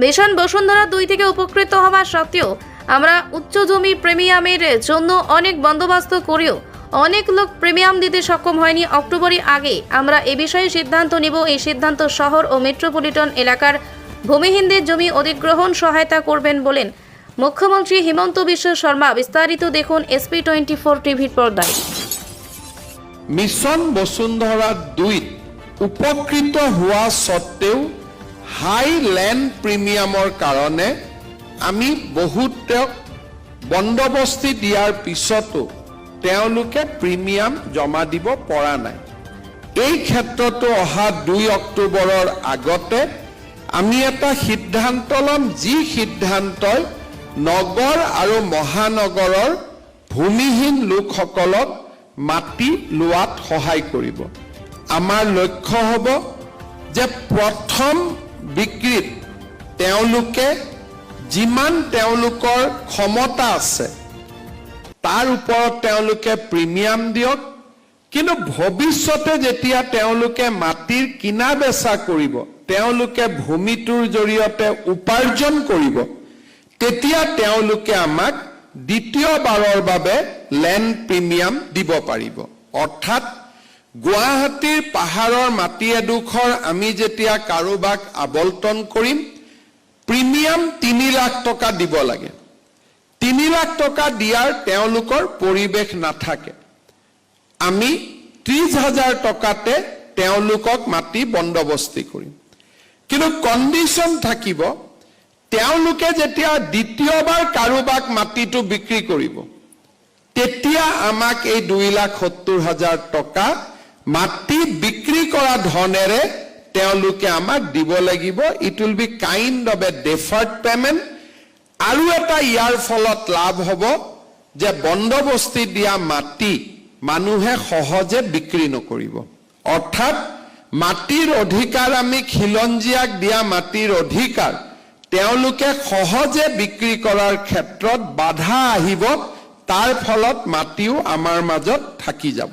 Mission Bashundhara 2 থেকে উপকৃত হওয়া সত্ত্বেও আমরা উচ্চ জমির প্রিমিয়ামের জন্য অনেক বন্দোবস্ত করেও অনেক লোক প্রিমিয়াম দিতে সক্ষম হয়নি। অক্টোবরের আগে আমরা এ বিষয়ে সিদ্ধান্ত নেব। এই সিদ্ধান্ত শহর ও মেট্রোপলিটন এলাকার ভূমিহীনদের জমি অধিগ্রহণ সহায়তা করবেন বলেন মুখ্যমন্ত্রী হিমন্ত বিশ্ব শর্মা। বিস্তারিত দেখুন SP24 টিভির পর্দায়। মিশন বসুন্ধরা 2 উপকৃত হওয়া সত্ত্বেও হাই ল্যান্ড প্ৰিমিয়ামৰ কাৰণে আমি বহুতক বন্দোবস্তি দিয়াৰ পিছতো তেওঁলোকে প্ৰিমিয়াম জমা দিব পৰা নাই। এই ক্ষেত্ৰতো অহা 2 অক্টোবৰৰ আগতে আমি এটা সিদ্ধান্ত ল'ম, যি সিদ্ধান্তই নগৰ আৰু মহানগৰৰ ভূমিহীন লোকসকলক মাটি লোৱাত সহায় কৰিব। আমাৰ লক্ষ্য হ'ব যে প্ৰথম বিক্ৰীত তেওঁলোকে যিমান তেওঁলোকৰ ক্ষমতা আছে তাৰ ওপৰত তেওঁলোকে প্ৰিমিয়াম দিয়ক, কিন্তু ভৱিষ্যতে যেতিয়া তেওঁলোকে মাটিৰ কিনা বেচা কৰিব, তেওঁলোকে ভূমিটোৰ জৰিয়তে উপাৰ্জন কৰিব, তেতিয়া তেওঁলোকে আমাক দ্বিতীয়বাৰৰ বাবে ল্যান্ড প্ৰিমিয়াম দিব পাৰিব। অৰ্থাৎ গুৱাহাটীৰ পাহাৰৰ মাটি এডোখৰ আমি যেতিয়া কাৰোবাক আবলটন কৰিম, প্ৰিমিয়াম 3 লাখ টকা দিব লাগে। 3 লাখ টকা দিয়াৰ তেওঁলোকৰ পৰিৱেশ নাথাকে। আমি 30,000 টকাতে তেওঁলোকক মাটি বন্দোবস্তি কৰিম, কিন্তু কণ্ডিশ্যন থাকিব তেওঁলোকে যেতিয়া দ্বিতীয়বাৰ কাৰোবাক মাটিটো বিক্ৰী কৰিব, তেতিয়া আমাক এই 2,70,000 টকা মাটি বিক্ৰী কৰা ধনেৰে তেওঁলোকে আমাক দিব লাগিব। It will be kind of a deferred payment. আৰু এটা ইয়াৰ ফলত লাভ হ'ব যে বন্দোবস্তি দিয়া মাটি মানুহে সহজে বিক্ৰী নকৰিব। অৰ্থাৎ মাটিৰ অধিকাৰ, আমি খিলঞ্জীয়াক দিয়া মাটিৰ অধিকাৰ তেওঁলোকে সহজে বিক্ৰী কৰাৰ ক্ষেত্ৰত বাধা আহিব। তাৰ ফলত মাটিও আমাৰ মাজত থাকি যাব।